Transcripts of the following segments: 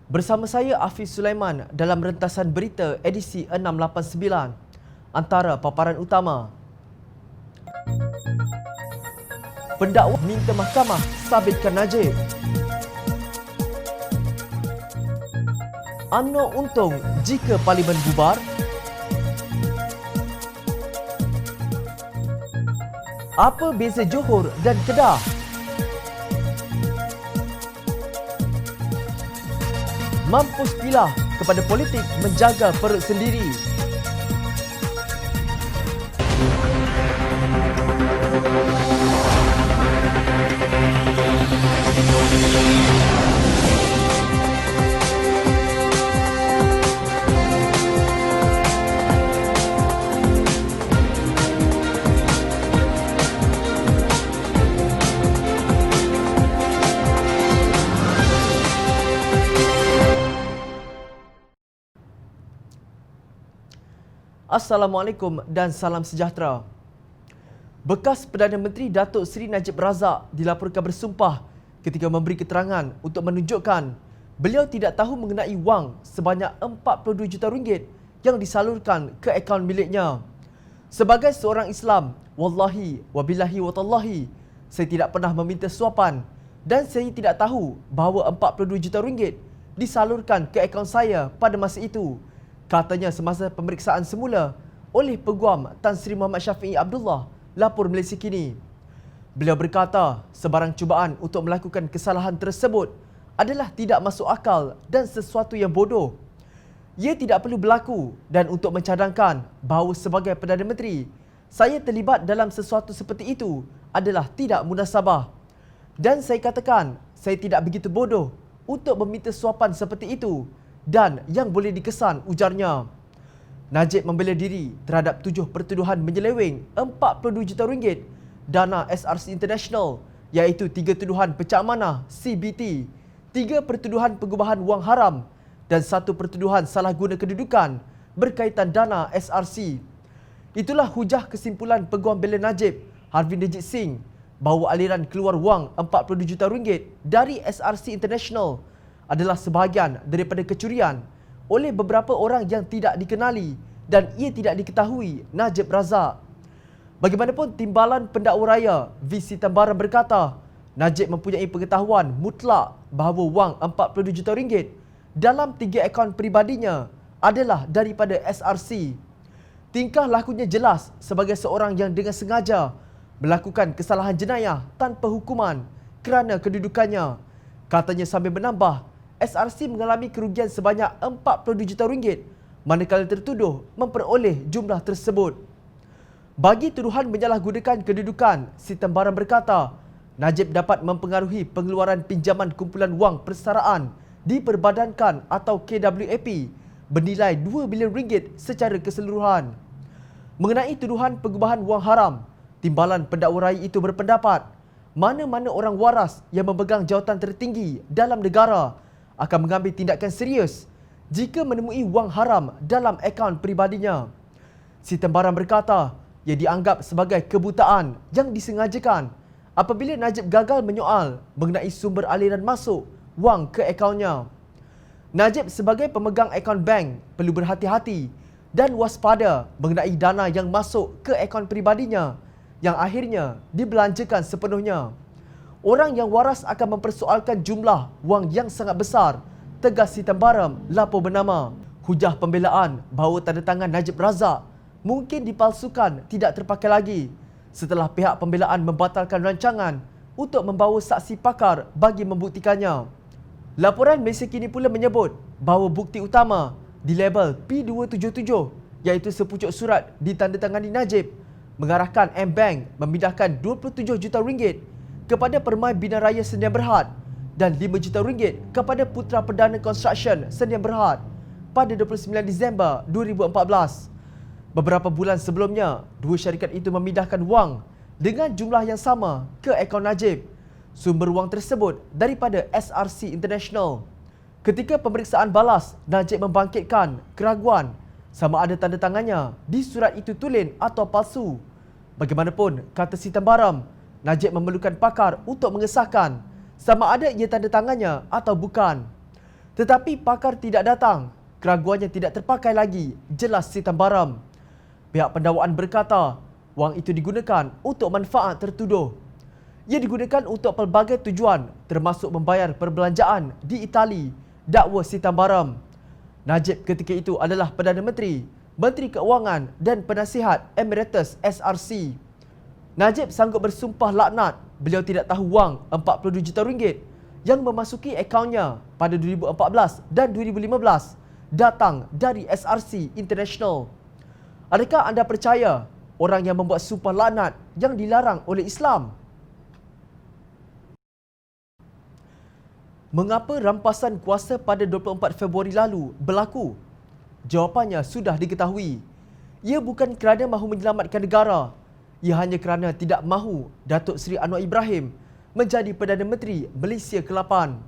Bersama saya Hafiz Sulaiman dalam rentasan berita edisi 689. Antara paparan utama. Pendakwa minta mahkamah sabitkan Najib. UMNO untung jika Parlimen bubar. Apa beza Johor dan Kedah? Mampus pilah kepada politik menjaga perut sendiri. Assalamualaikum dan salam sejahtera. Bekas Perdana Menteri Datuk Seri Najib Razak dilaporkan bersumpah ketika memberi keterangan untuk menunjukkan beliau tidak tahu mengenai wang sebanyak 42 juta ringgit yang disalurkan ke akaun miliknya. Sebagai seorang Islam, wallahi wabillahi watallahi, saya tidak pernah meminta suapan dan saya tidak tahu bahawa 42 juta ringgit disalurkan ke akaun saya pada masa itu, katanya semasa pemeriksaan semula oleh Peguam Tan Sri Muhammad Syafiee Abdullah, lapor Malaysia Kini. Beliau berkata sebarang cubaan untuk melakukan kesalahan tersebut adalah tidak masuk akal dan sesuatu yang bodoh. Ia tidak perlu berlaku dan untuk mencadangkan bahawa sebagai Perdana Menteri, saya terlibat dalam sesuatu seperti itu adalah tidak munasabah. Dan saya katakan, saya tidak begitu bodoh untuk meminta suapan seperti itu dan yang boleh dikesan, ujarnya. Najib membela diri terhadap 7 pertuduhan menyeleweng 42 juta ringgit dana SRC International, iaitu 3 tuduhan pecah amanah CBT, 3 pertuduhan pengubahan wang haram dan 1 pertuduhan salah guna kedudukan berkaitan dana SRC. Itulah hujah kesimpulan Peguam Bela Najib, Harvinderjit Singh, bahawa aliran keluar wang 42 juta ringgit dari SRC International adalah sebahagian daripada kecurian oleh beberapa orang yang tidak dikenali dan ia tidak diketahui Najib Razak. Bagaimanapun, Timbalan Pendakwa Raya VC Tambaran berkata Najib mempunyai pengetahuan mutlak bahawa wang 42 juta ringgit dalam 3 akaun peribadinya adalah daripada SRC. Tingkah lakunya jelas sebagai seorang yang dengan sengaja melakukan kesalahan jenayah tanpa hukuman kerana kedudukannya. Katanya sambil menambah, SRC mengalami kerugian sebanyak 42 juta ringgit manakala tertuduh memperoleh jumlah tersebut. Bagi tuduhan menyalahgunakan kedudukan, si Tambaran berkata Najib dapat mempengaruhi pengeluaran pinjaman kumpulan wang persaraan diperbadankan atau KWAP bernilai 2 bilion ringgit secara keseluruhan. Mengenai tuduhan pengubahan wang haram, Timbalan Pendakwa Raya itu berpendapat mana-mana orang waras yang memegang jawatan tertinggi dalam negara akan mengambil tindakan serius jika menemui wang haram dalam akaun peribadinya. Si Tambaran berkata ia dianggap sebagai kebutaan yang disengajakan apabila Najib gagal menyoal mengenai sumber aliran masuk wang ke akaunnya. Najib sebagai pemegang akaun bank perlu berhati-hati dan waspada mengenai dana yang masuk ke akaun peribadinya yang akhirnya dibelanjakan sepenuhnya. Orang yang waras akan mempersoalkan jumlah wang yang sangat besar, tegas si Tambaran, lapor bernama. Hujah pembelaan bahawa tanda tangan Najib Razak mungkin dipalsukan tidak terpakai lagi setelah pihak pembelaan membatalkan rancangan untuk membawa saksi pakar bagi membuktikannya. Laporan Malaysia Kini pula menyebut bahawa bukti utama di label P277, iaitu sepucuk surat ditandatangani Najib, mengarahkan M-Bank memindahkan 27 juta ringgit kepada Permai Bina Raya Sdn Bhd dan 5 juta ringgit kepada Putra Perdana Construction Sdn Bhd pada 29 Disember 2014. Beberapa bulan sebelumnya, 2 syarikat itu memindahkan wang dengan jumlah yang sama ke akaun Najib. Sumber wang tersebut daripada SRC International. Ketika pemeriksaan balas, Najib membangkitkan keraguan sama ada tanda tangannya di surat itu tulen atau palsu. Bagaimanapun, kata si Tambaran, Najib memerlukan pakar untuk mengesahkan sama ada ia tanda tangannya atau bukan. Tetapi pakar tidak datang, keraguannya tidak terpakai lagi, jelas Sitambaram. Pihak pendakwaan berkata, wang itu digunakan untuk manfaat tertuduh. Ia digunakan untuk pelbagai tujuan termasuk membayar perbelanjaan di Itali, dakwa Sitambaram. Najib ketika itu adalah Perdana Menteri, Menteri Keuangan dan Penasihat Emeritus SRC. Najib sanggup bersumpah laknat beliau tidak tahu wang 42 juta ringgit yang memasuki akaunnya pada 2014 dan 2015 datang dari SRC International. Adakah anda percaya orang yang membuat sumpah laknat yang dilarang oleh Islam? Mengapa rampasan kuasa pada 24 Februari lalu berlaku? Jawapannya sudah diketahui. Ia bukan kerana mahu menyelamatkan negara. Ia hanya kerana tidak mahu Datuk Seri Anwar Ibrahim menjadi Perdana Menteri Malaysia ke-8.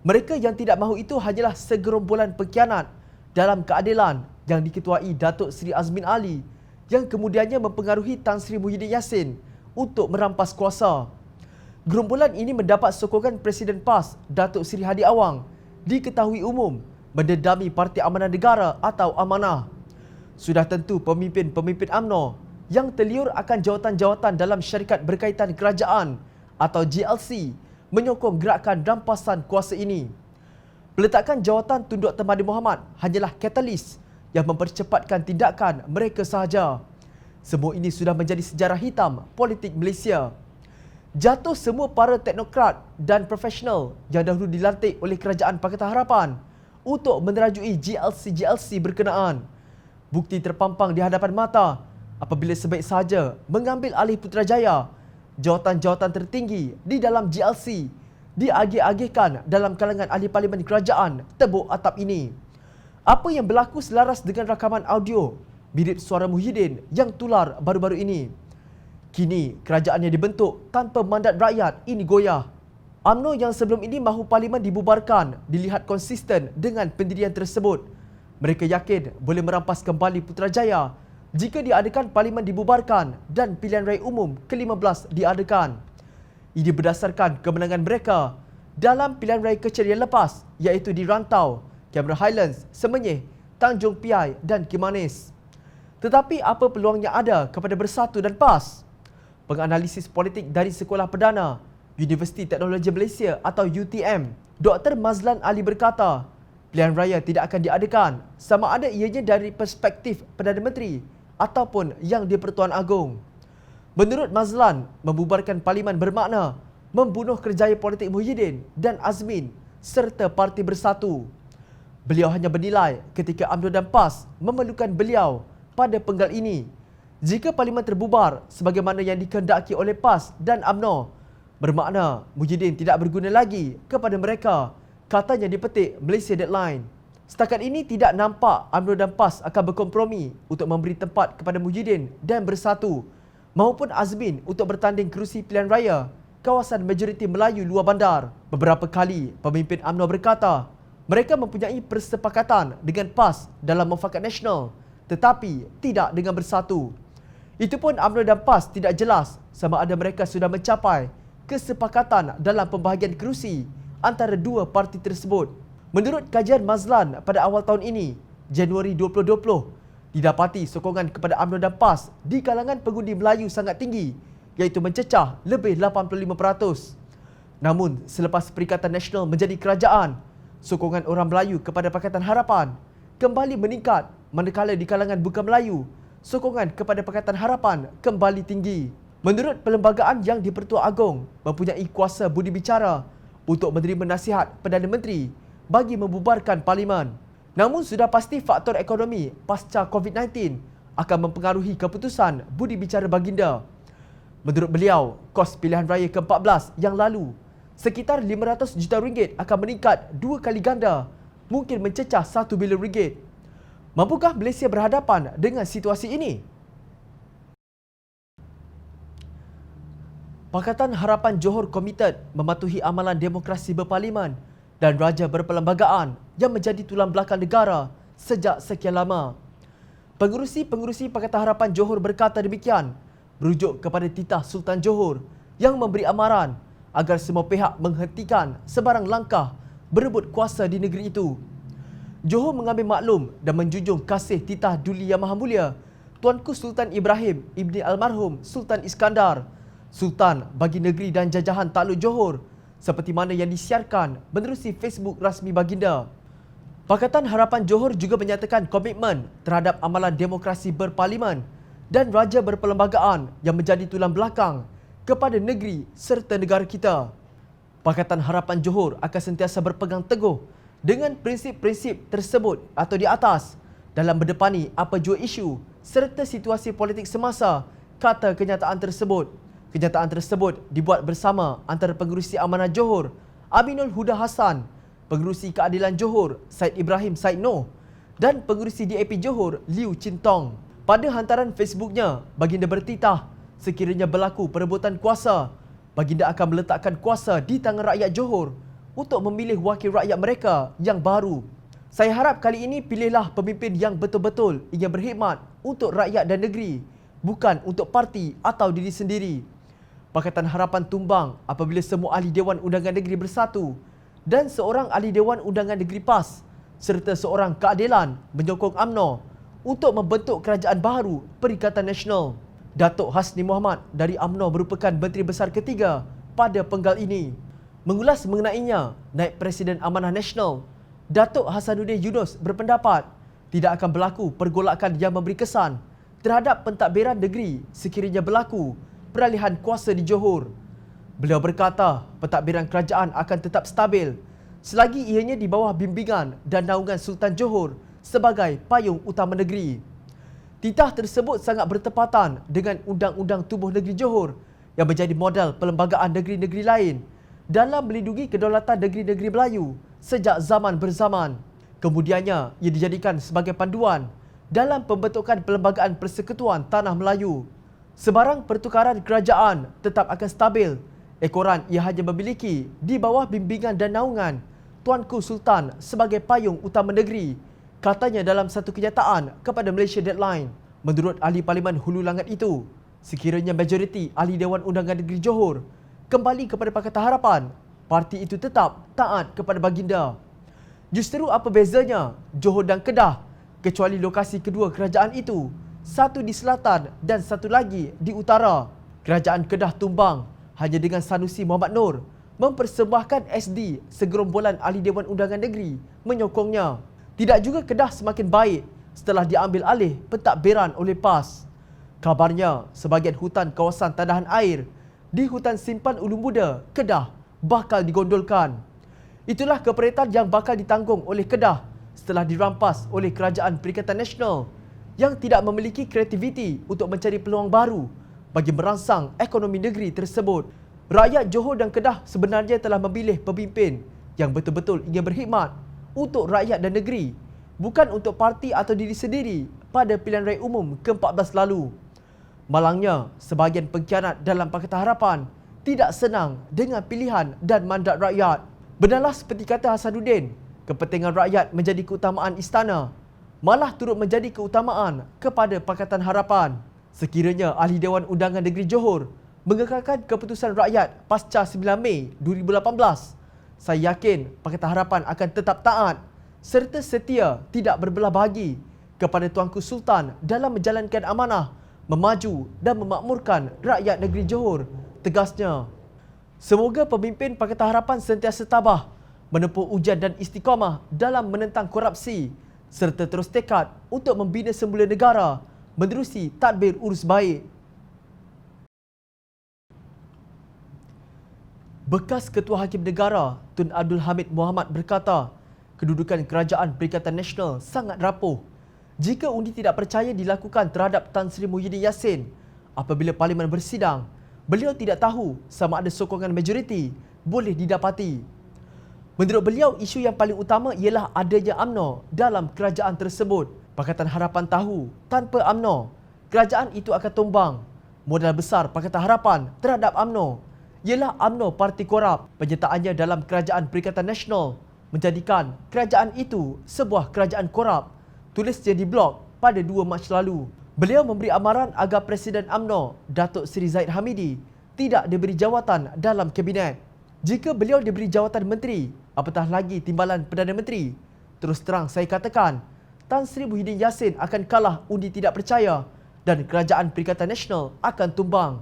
Mereka yang tidak mahu itu hanyalah segerombolan pengkhianat dalam keadilan yang diketuai Datuk Seri Azmin Ali yang kemudiannya mempengaruhi Tan Sri Muhyiddin Yassin untuk merampas kuasa. Gerombolan ini mendapat sokongan Presiden PAS Datuk Seri Hadi Awang, diketahui umum mendedami Parti Amanah Negara atau Amanah. Sudah tentu pemimpin-pemimpin UMNO yang terliur akan jawatan-jawatan dalam syarikat berkaitan kerajaan atau GLC menyokong gerakan rampasan kuasa ini. Peletakan jawatan Tun Dr. Mahathir Mohamad hanyalah katalis yang mempercepatkan tindakan mereka sahaja. Semua ini sudah menjadi sejarah hitam politik Malaysia. Jatuh semua para teknokrat dan profesional yang dahulu dilantik oleh Kerajaan Pakatan Harapan untuk menerajui GLC berkenaan. Bukti terpampang di hadapan mata apabila sebaik sahaja mengambil alih Putrajaya, jawatan-jawatan tertinggi di dalam GLC diagih-agihkan dalam kalangan ahli parlimen kerajaan tebuk atap ini. Apa yang berlaku selaras dengan rakaman audio mirip suara Muhyiddin yang tular baru-baru ini. Kini kerajaan yang dibentuk tanpa mandat rakyat ini goyah. UMNO yang sebelum ini mahu parlimen dibubarkan dilihat konsisten dengan pendirian tersebut. Mereka yakin boleh merampas kembali Putrajaya jika diadakan parlimen dibubarkan dan pilihan raya umum ke-15 diadakan. Ini berdasarkan kemenangan mereka dalam pilihan raya kecil yang lepas iaitu di Rantau, Cameron Highlands, Semenyih, Tanjung Piai dan Kimanis. Tetapi apa peluang yang ada kepada Bersatu dan PAS? Penganalisis politik dari Sekolah Perdana Universiti Teknologi Malaysia atau UTM, Dr. Mazlan Ali berkata, pilihan raya tidak akan diadakan sama ada ianya dari perspektif Perdana Menteri ataupun yang di-Pertuan Agong. Menurut Mazlan, membubarkan parlimen bermakna membunuh kerjaya politik Muhyiddin dan Azmin serta Parti Bersatu. Beliau hanya bernilai ketika UMNO dan PAS memerlukan beliau pada penggal ini. Jika parlimen terbubar sebagaimana yang dikehendaki oleh PAS dan UMNO, bermakna Muhyiddin tidak berguna lagi kepada mereka, katanya dipetik Malaysia Deadline. Setakat ini tidak nampak UMNO dan PAS akan berkompromi untuk memberi tempat kepada Muhyiddin dan Bersatu maupun Azmin untuk bertanding kerusi pilihan raya kawasan majoriti Melayu luar bandar. Beberapa kali pemimpin UMNO berkata mereka mempunyai persepakatan dengan PAS dalam mufakat nasional tetapi tidak dengan Bersatu. Itu pun UMNO dan PAS tidak jelas sama ada mereka sudah mencapai kesepakatan dalam pembahagian kerusi antara dua parti tersebut. Menurut kajian Mazlan pada awal tahun ini, Januari 2020, didapati sokongan kepada UMNO dan PAS di kalangan pengundi Melayu sangat tinggi iaitu mencecah lebih 85%. Namun selepas Perikatan Nasional menjadi kerajaan, sokongan orang Melayu kepada Pakatan Harapan kembali meningkat manakala di kalangan bukan Melayu, sokongan kepada Pakatan Harapan kembali tinggi. Menurut perlembagaan yang di-Pertua Agong mempunyai kuasa budi bicara untuk menerima nasihat Perdana Menteri bagi membubarkan parlimen. Namun sudah pasti faktor ekonomi pasca COVID-19 akan mempengaruhi keputusan budi bicara baginda. Menurut beliau, kos pilihan raya ke-14 yang lalu sekitar 500 juta ringgit akan meningkat 2 kali ganda, mungkin mencecah 1 bilion ringgit. Mampukah Malaysia berhadapan dengan situasi ini? Pakatan Harapan Johor komited mematuhi amalan demokrasi berparlimen dan raja berperlembagaan yang menjadi tulang belakang negara sejak sekian lama. Pengurusi Pakatan Harapan Johor berkata demikian, merujuk kepada titah Sultan Johor yang memberi amaran agar semua pihak menghentikan sebarang langkah berebut kuasa di negeri itu. Johor mengambil maklum dan menjunjung kasih titah Duli Yang Maha Mulia Tuanku Sultan Ibrahim Ibni Almarhum Sultan Iskandar, Sultan bagi negeri dan jajahan takluk Johor, seperti mana yang disiarkan menerusi Facebook rasmi baginda. Pakatan Harapan Johor juga menyatakan komitmen terhadap amalan demokrasi berparlimen dan raja berperlembagaan yang menjadi tulang belakang kepada negeri serta negara kita. Pakatan Harapan Johor akan sentiasa berpegang teguh dengan prinsip-prinsip tersebut atau di atas dalam berdepani apa jua isu serta situasi politik semasa, kata kenyataan tersebut. Kenyataan tersebut dibuat bersama antara Pengerusi Amanah Johor Aminul Huda Hassan, Pengerusi Keadilan Johor Said Ibrahim Said Noh dan Pengerusi DAP Johor Liu Chin Tong. Pada hantaran Facebooknya, baginda bertitah sekiranya berlaku perebutan kuasa, baginda akan meletakkan kuasa di tangan rakyat Johor untuk memilih wakil rakyat mereka yang baru. Saya harap kali ini pilihlah pemimpin yang betul-betul ingin berkhidmat untuk rakyat dan negeri, bukan untuk parti atau diri sendiri. Pakatan Harapan tumbang apabila semua ahli Dewan Undangan Negeri bersatu dan seorang ahli Dewan Undangan Negeri PAS serta seorang keadilan menyokong UMNO untuk membentuk kerajaan baru Perikatan Nasional. Datuk Hasni Mohamad dari UMNO merupakan Menteri Besar ketiga pada penggal ini. Mengulas mengenainya, Naib Presiden Amanah Nasional, Datuk Hasanuddin Yunus berpendapat tidak akan berlaku pergolakan yang memberi kesan terhadap pentadbiran negeri sekiranya berlaku peralihan kuasa di Johor. Beliau berkata pentadbiran kerajaan akan tetap stabil selagi ianya di bawah bimbingan dan naungan Sultan Johor sebagai payung utama negeri. Titah tersebut sangat bertepatan dengan Undang-Undang Tubuh Negeri Johor yang menjadi model perlembagaan negeri-negeri lain dalam melindungi kedaulatan negeri-negeri Melayu sejak zaman berzaman. Kemudiannya, ia dijadikan sebagai panduan dalam pembentukan Perlembagaan Persekutuan Tanah Melayu. Sebarang pertukaran kerajaan tetap akan stabil. Ekoran ia hanya memiliki di bawah bimbingan dan naungan Tuanku Sultan sebagai payung utama negeri, katanya dalam satu kenyataan kepada Malaysia Deadline. Menurut ahli Parlimen Hulu Langat itu, sekiranya majoriti ahli Dewan Undangan Negeri Johor kembali kepada Pakatan Harapan, parti itu tetap taat kepada baginda. Justeru apa bezanya Johor dan Kedah kecuali lokasi kedua kerajaan itu, satu di selatan dan satu lagi di utara. Kerajaan Kedah tumbang hanya dengan Sanusi Muhammad Noor mempersembahkan SD segerombolan ahli Dewan Undangan Negeri menyokongnya. Tidak juga Kedah semakin baik setelah diambil alih pentadbiran oleh PAS. Kabarnya, sebahagian hutan kawasan tadahan air di Hutan Simpan Ulu Muda, Kedah bakal digondolkan. Itulah keperetan yang bakal ditanggung oleh Kedah setelah dirampas oleh Kerajaan Perikatan Nasional yang tidak memiliki kreativiti untuk mencari peluang baru bagi merangsang ekonomi negeri tersebut. Rakyat Johor dan Kedah sebenarnya telah memilih pemimpin yang betul-betul ingin berkhidmat untuk rakyat dan negeri, bukan untuk parti atau diri sendiri pada pilihan raya umum ke-14 lalu. Malangnya, sebahagian pengkhianat dalam Pakatan Harapan tidak senang dengan pilihan dan mandat rakyat. Benarlah seperti kata Hasanuddin, kepentingan rakyat menjadi keutamaan istana, malah turut menjadi keutamaan kepada Pakatan Harapan. Sekiranya ahli Dewan Undangan Negeri Johor mengekalkan keputusan rakyat pasca 9 Mei 2018, saya yakin Pakatan Harapan akan tetap taat serta setia tidak berbelah bahagi kepada Tuanku Sultan dalam menjalankan amanah, memaju dan memakmurkan rakyat negeri Johor, tegasnya. Semoga pemimpin Pakatan Harapan sentiasa tabah, menempuh ujian dan istiqamah dalam menentang korupsi serta terus tekad untuk membina semula negara menerusi tadbir urus baik. Bekas Ketua Hakim Negara Tun Abdul Hamid Mohamad berkata, kedudukan Kerajaan Perikatan Nasional sangat rapuh jika undi tidak percaya dilakukan terhadap Tan Sri Muhyiddin Yassin. Apabila Parlimen bersidang, beliau tidak tahu sama ada sokongan majoriti boleh didapati. Menurut beliau, isu yang paling utama ialah adanya UMNO dalam kerajaan tersebut. Pakatan Harapan tahu tanpa UMNO, kerajaan itu akan tumbang. Modal besar Pakatan Harapan terhadap UMNO ialah UMNO parti korup. Penyertaannya dalam Kerajaan Perikatan Nasional menjadikan kerajaan itu sebuah kerajaan korup, tulisnya di blog pada 2 Mac lalu. Beliau memberi amaran agar Presiden UMNO, Datuk Seri Zahid Hamidi, tidak diberi jawatan dalam kabinet. Jika beliau diberi jawatan menteri, apatah lagi timbalan Perdana Menteri. Terus terang saya katakan, Tan Sri Muhyiddin Yassin akan kalah undi tidak percaya dan Kerajaan Perikatan Nasional akan tumbang.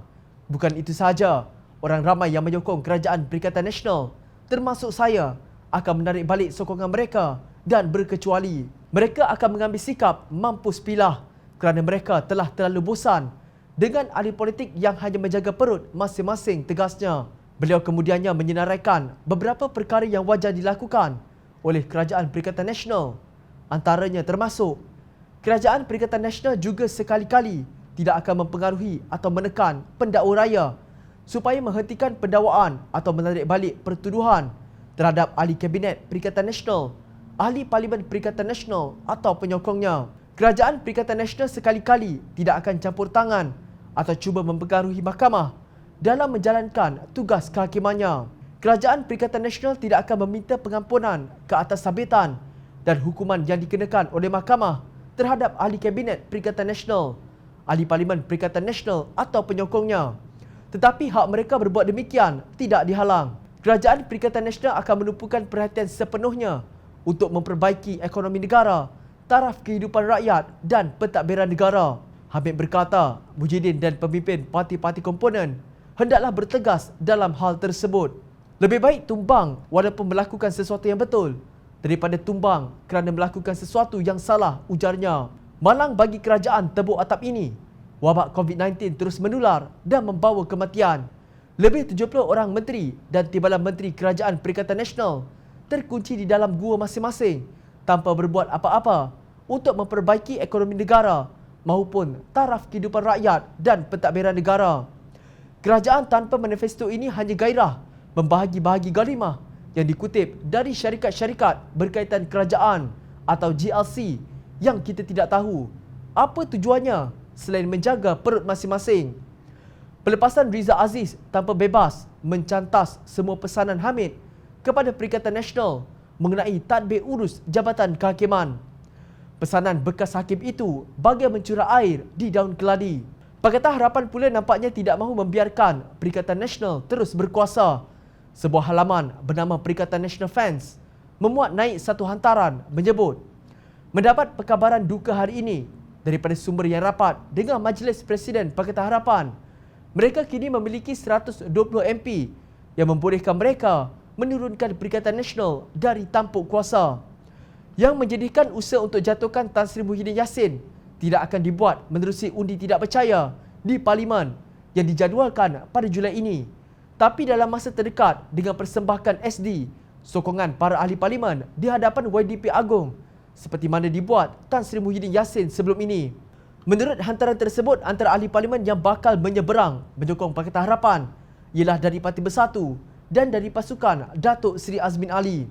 Bukan itu sahaja, orang ramai yang menyokong Kerajaan Perikatan Nasional, termasuk saya, akan menarik balik sokongan mereka dan berkecuali. Mereka akan mengambil sikap mampus pilah kerana mereka telah terlalu bosan dengan ahli politik yang hanya menjaga perut masing-masing, tegasnya. Beliau kemudiannya menyenaraikan beberapa perkara yang wajar dilakukan oleh Kerajaan Perikatan Nasional. Antaranya termasuk, Kerajaan Perikatan Nasional juga sekali-kali tidak akan mempengaruhi atau menekan pendakwa raya supaya menghentikan pendakwaan atau menarik balik pertuduhan terhadap ahli Kabinet Perikatan Nasional, ahli Parlimen Perikatan Nasional atau penyokongnya. Kerajaan Perikatan Nasional sekali-kali tidak akan campur tangan atau cuba mempengaruhi mahkamah dalam menjalankan tugas kehakimannya. Kerajaan Perikatan Nasional tidak akan meminta pengampunan ke atas sabitan dan hukuman yang dikenakan oleh mahkamah terhadap ahli Kabinet Perikatan Nasional, ahli Parlimen Perikatan Nasional atau penyokongnya. Tetapi hak mereka berbuat demikian tidak dihalang. Kerajaan Perikatan Nasional akan menumpukan perhatian sepenuhnya untuk memperbaiki ekonomi negara, taraf kehidupan rakyat dan pentadbiran negara. Hamid berkata, Muhyiddin dan pemimpin parti-parti komponen hendaklah bertegas dalam hal tersebut. Lebih baik tumbang walaupun melakukan sesuatu yang betul daripada tumbang kerana melakukan sesuatu yang salah, ujarnya. Malang bagi kerajaan tebuk atap ini, wabak COVID-19 terus menular dan membawa kematian. Lebih 70 orang menteri dan timbalan menteri Kerajaan Perikatan Nasional terkunci di dalam gua masing-masing tanpa berbuat apa-apa untuk memperbaiki ekonomi negara maupun taraf kehidupan rakyat dan pentadbiran negara. Kerajaan tanpa manifesto ini hanya gairah membahagi-bahagi galimah yang dikutip dari syarikat-syarikat berkaitan kerajaan atau GLC yang kita tidak tahu apa tujuannya selain menjaga perut masing-masing. Pelepasan Riza Aziz tanpa bebas mencantas semua pesanan Hamid kepada Perikatan Nasional mengenai tadbir urus Jabatan Kehakiman. Pesanan bekas hakim itu bagai mencurah air di daun keladi. Pakatan Harapan pula nampaknya tidak mahu membiarkan Perikatan Nasional terus berkuasa. Sebuah halaman bernama Perikatan Nasional Fans memuat naik satu hantaran menyebut, mendapat perkabaran duka hari ini daripada sumber yang rapat dengan Majlis Presiden Pakatan Harapan. Mereka kini memiliki 120 MP yang membolehkan mereka menurunkan Perikatan Nasional dari tampuk kuasa. Yang menjadikan usaha untuk jatuhkan Tan Sri Muhyiddin Yassin tidak akan dibuat menerusi undi tidak percaya di Parlimen yang dijadualkan pada Julai ini. Tapi dalam masa terdekat dengan persembahkan SD, sokongan para ahli Parlimen di hadapan YDP Agong seperti mana dibuat Tan Sri Muhyiddin Yassin sebelum ini. Menurut hantaran tersebut, antara ahli Parlimen yang bakal menyeberang menyokong Pakatan Harapan ialah dari Parti Bersatu dan dari pasukan Datuk Seri Azmin Ali.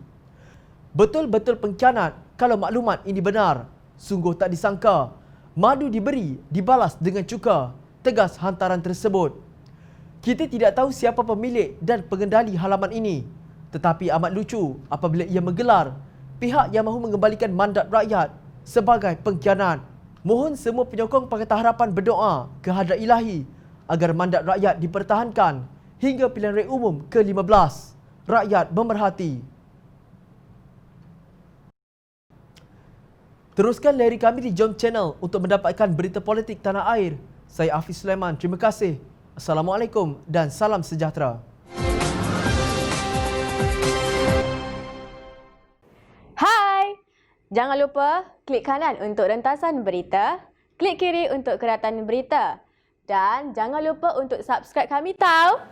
Betul-betul pengkhianat kalau maklumat ini benar. Sungguh tak disangka. Madu diberi, dibalas dengan cuka, tegas hantaran tersebut. Kita tidak tahu siapa pemilik dan pengendali halaman ini. Tetapi amat lucu apabila ia menggelar pihak yang mahu mengembalikan mandat rakyat sebagai pengkhianat. Mohon semua penyokong Pakatan Harapan berdoa ke hadrat Ilahi agar mandat rakyat dipertahankan hingga pilihan raya umum ke-15. Rakyat memerhati. Teruskan layari kami di Jom Channel untuk mendapatkan berita politik tanah air. Saya Hafiz Sulaiman. Terima kasih. Assalamualaikum dan salam sejahtera. Hai! Jangan lupa klik kanan untuk rentasan berita, klik kiri untuk keratan berita dan jangan lupa untuk subscribe kami tau.